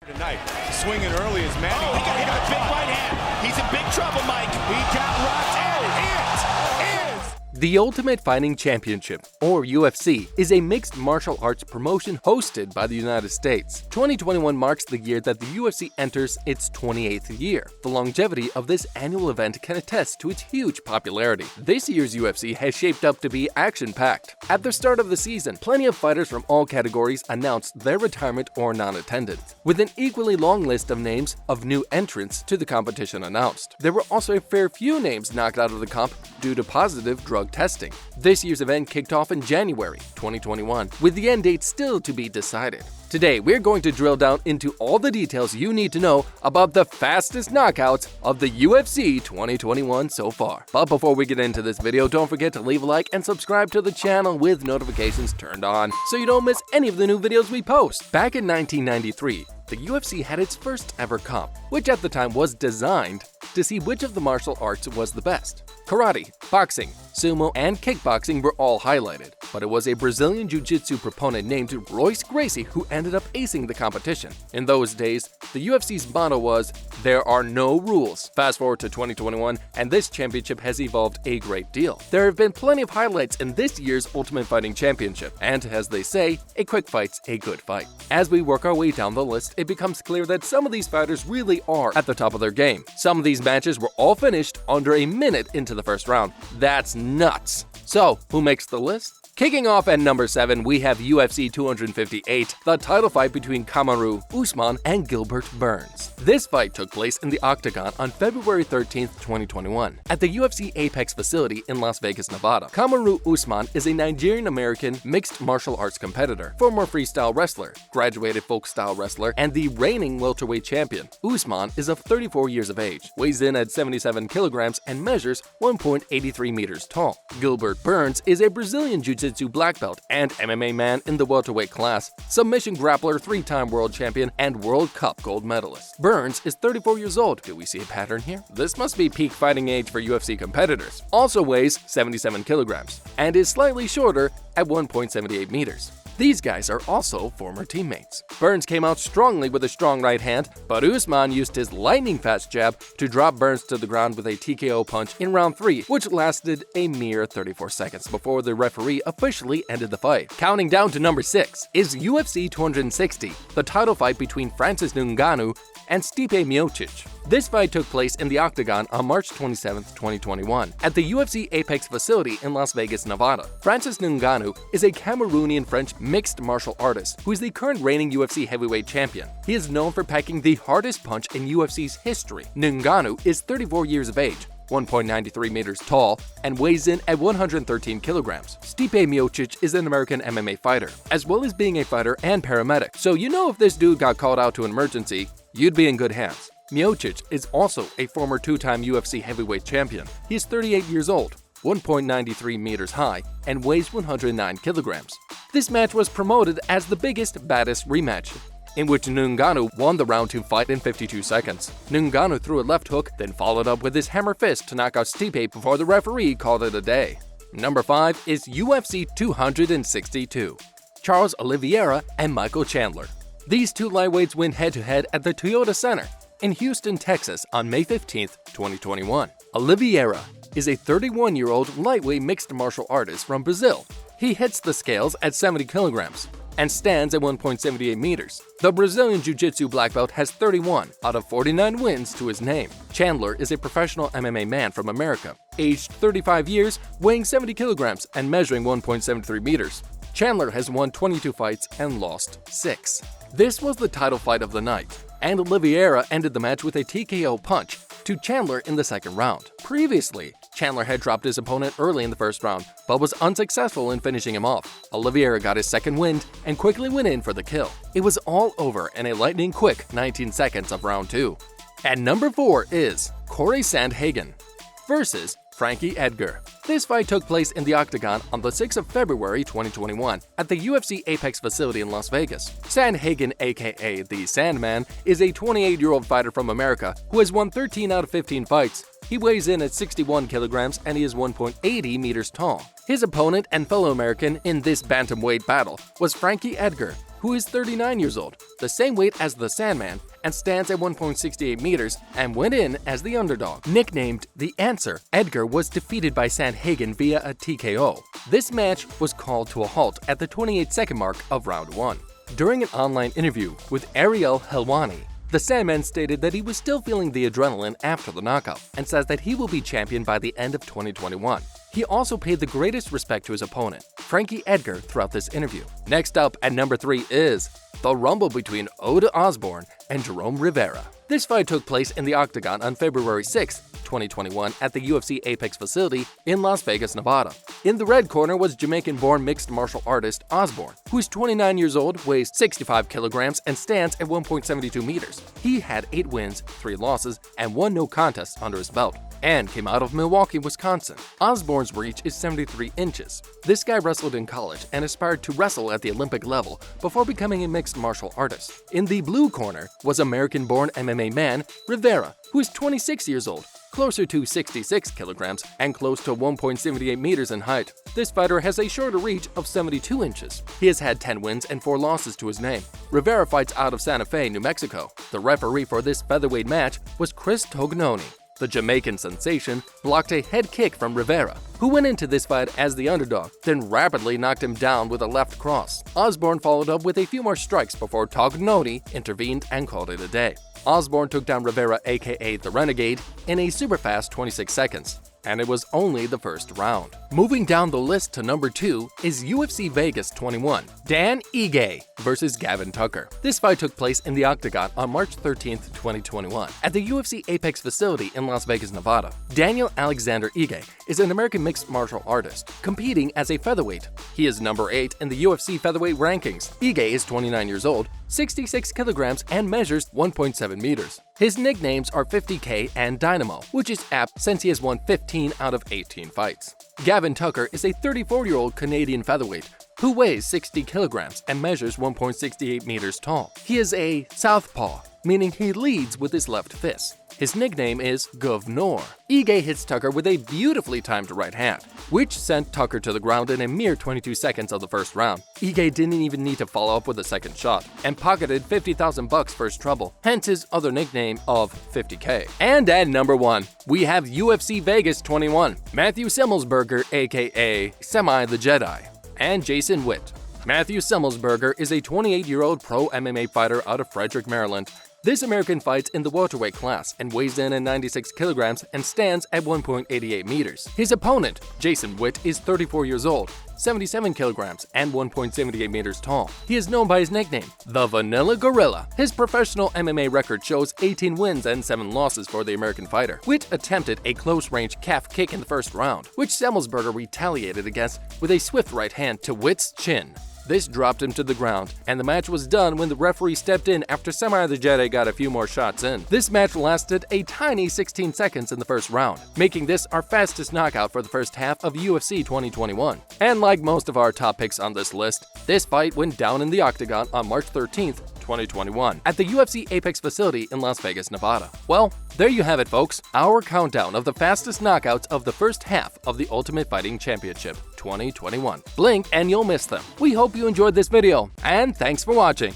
Tonight, swinging early is Manny. Oh, he got hit with a big right hand. He's in big trouble, Mike. He got rocked. The Ultimate Fighting Championship, or UFC, is a mixed martial arts promotion hosted by the United States. 2021 marks the year that the UFC enters its 28th year. The longevity of this annual event can attest to its huge popularity. This year's UFC has shaped up to be action-packed. At the start of the season, plenty of fighters from all categories announced their retirement or non-attendance, with an equally long list of names of new entrants to the competition announced. There were also a fair few names knocked out of the comp due to positive drug testing. This year's event kicked off in January 2021, with the end date still to be decided. Today, we're going to drill down into all the details you need to know about the fastest knockouts of the UFC 2021 so far. But before we get into this video, don't forget to leave a like and subscribe to the channel with notifications turned on so you don't miss any of the new videos we post. Back in 1993, the UFC had its first ever comp, which at the time was designed to see which of the martial arts was the best. Karate, boxing, sumo, and kickboxing were all highlighted, but it was a Brazilian jiu-jitsu proponent named ROYCE GRACIE who ended up acing the competition. In those days, the UFC's motto was, "There are no rules." Fast forward to 2021, and this championship has evolved a great deal. There have been plenty of highlights in this year's Ultimate Fighting Championship, and as they say, a quick fight's a good fight. As we work our way down the list, it becomes clear that some of these fighters really are at the top of their game. Some of these matches were all finished under a minute into the first round. That's nuts. So, who makes the list? Kicking off at number 7, we have UFC 258, the title fight between Kamaru Usman and Gilbert Burns. This fight took place in the Octagon on February 13, 2021, at the UFC Apex facility in Las Vegas, Nevada. Kamaru Usman is a Nigerian-American mixed martial arts competitor, former freestyle wrestler, graduated folk-style wrestler, and the reigning welterweight champion. Usman is of 34 years of age, weighs in at 77 kilograms, and measures 1.83 meters tall. Gilbert Burns is a Brazilian jiu-jitsu black belt and MMA man in the welterweight class, submission grappler, 3-time world champion, and World Cup gold medalist. Burns is 34 years old. Do we see a pattern here? This must be peak fighting age for UFC competitors. Also weighs 77 kilograms and is slightly shorter at 1.78 meters. These guys are also former teammates. Burns came out strongly with a strong right hand, but Usman used his lightning-fast jab to drop Burns to the ground with a TKO punch in round 3, which lasted a mere 34 seconds before the referee officially ended the fight. Counting down to number 6 is UFC 260, the title fight between Francis Ngannou and Stipe Miocic. This fight took place in the Octagon on March 27, 2021, at the UFC Apex facility in Las Vegas, Nevada. Francis Ngannou is a Cameroonian-French mixed martial artist who is the current reigning UFC heavyweight champion. He is known for packing the hardest punch in UFC's history. Ngannou is 34 years of age, 1.93 meters tall, and weighs in at 113 kilograms. Stipe Miocic is an American MMA fighter, as well as being a fighter and paramedic. So you know if this dude got called out to an emergency, you'd be in good hands. Miocic is also a former 2-time UFC heavyweight champion. He is 38 years old, 1.93 meters high, and weighs 109 kilograms. This match was promoted as the biggest, baddest rematch, in which Ngannou won the round 2 fight in 52 seconds. Ngannou threw a left hook, then followed up with his hammer fist to knock out Stipe before the referee called it a day. Number 5 is UFC 262, Charles Oliveira and Michael Chandler. These two lightweights went head-to-head at the Toyota Center in Houston, Texas on May 15, 2021. Oliveira is a 31-year-old lightweight mixed martial artist from Brazil. He hits the scales at 70 kilograms and stands at 1.78 meters. The Brazilian Jiu-Jitsu black belt has 31 out of 49 wins to his name. Chandler is a professional MMA man from America, aged 35 years, weighing 70 kilograms and measuring 1.73 meters. Chandler has won 22 fights and lost 6. This was the title fight of the night, and Oliveira ended the match with a TKO punch to Chandler in the second round. Previously, Chandler had dropped his opponent early in the first round, but was unsuccessful in finishing him off. Oliveira got his second wind and quickly went in for the kill. It was all over in a lightning-quick 19 seconds of round 2. At number 4 is Corey Sandhagen versus Frankie Edgar. This fight took place in the Octagon on the 6th of February 2021 at the UFC Apex facility in Las Vegas. Sandhagen, aka the Sandman, is a 28-year-old fighter from America who has won 13 out of 15 fights. He weighs in at 61 kilograms and he is 1.80 meters tall. His opponent and fellow American in this bantamweight battle was Frankie Edgar, who is 39 years old, the same weight as the Sandman, and stands at 1.68 meters and went in as the underdog. Nicknamed The Answer, Edgar was defeated by Sandhagen via a TKO. This match was called to a halt at the 28-second mark of round 1. During an online interview with ARIEL HELWANI, the Sandman stated that he was still feeling the adrenaline after the knockout and says that he will be champion by the end of 2021. He also paid the greatest respect to his opponent, Frankie Edgar, throughout this interview. Next up at number 3 is the rumble between Ode Osbourne and Jerome Rivera. This fight took place in the Octagon on February 6, 2021 at the UFC Apex facility in Las Vegas, Nevada. In the red corner was Jamaican-born mixed martial artist Osbourne, who is 29 years old, weighs 65 kilograms, and stands at 1.72 meters. He had 8 wins, 3 losses, and 1 no contest under his belt, and came out of Milwaukee, Wisconsin. Osbourne's reach is 73 inches. This guy wrestled in college and aspired to wrestle at the Olympic level before becoming a mixed martial artist. In the blue corner was American-born MMA man Rivera, who is 26 years old, closer to 66 kilograms, and close to 1.78 meters in height. This fighter has a shorter reach of 72 inches. He has had 10 wins and 4 losses to his name. Rivera fights out of Santa Fe, New Mexico. The referee for this featherweight match was Chris Tognoni. The Jamaican sensation blocked a head kick from Rivera, who went into this fight as the underdog, then rapidly knocked him down with a left cross. Osbourne followed up with a few more strikes before Tognoni intervened and called it a day. Osbourne took down Rivera, aka the Renegade, in a super fast 26 seconds. And it was only the first round. Moving down the list to number 2 is UFC Vegas 21, Dan Ige versus Gavin Tucker. This fight took place in the Octagon on March 13, 2021, at the UFC Apex facility in Las Vegas, Nevada. Daniel Alexander Ige is an American mixed martial artist, competing as a featherweight. He is number 8 in the UFC featherweight rankings. Ige is 29 years old, 66 kilograms, and measures 1.7 meters. His nicknames are 50K and Dynamo, which is apt since he has won 15 out of 18 fights. Gavin Tucker is a 34-year-old Canadian featherweight who weighs 60 kilograms and measures 1.68 meters tall. He is a southpaw, meaning he leads with his left fist. His nickname is Govnor. Ige hits Tucker with a beautifully timed right hand, which sent Tucker to the ground in a mere 22 seconds of the first round. Ige didn't even need to follow up with a second shot, and pocketed $50,000 for his trouble, hence his other nickname of 50K. And at number 1, we have UFC Vegas 21, Matthew Semelsberger, aka Semi the Jedi, and Jason Witt. Matthew Semelsberger is a 28-year-old pro MMA fighter out of Frederick, Maryland. This American fights in the welterweight class and weighs in at 96 kilograms and stands at 1.88 meters. His opponent, Jason Witt, is 34 years old, 77 kilograms, and 1.78 meters tall. He is known by his nickname, the Vanilla Gorilla. His professional MMA record shows 18 wins and 7 losses for the American fighter. Witt attempted a close-range calf kick in the first round, which Semelsberger retaliated against with a swift right hand to Witt's chin. This dropped him to the ground, and the match was done when the referee stepped in after Semi the Jedi got a few more shots in. This match lasted a tiny 16 seconds in the first round, making this our fastest knockout for the first half of UFC 2021. And like most of our top picks on this list, this fight went down in the Octagon on March 13th, 2021, at the UFC Apex facility in Las Vegas, Nevada. Well, there you have it, folks, our countdown of the fastest knockouts of the first half of the Ultimate Fighting Championship 2021. Blink and you'll miss them. We hope you enjoyed this video, and thanks for watching.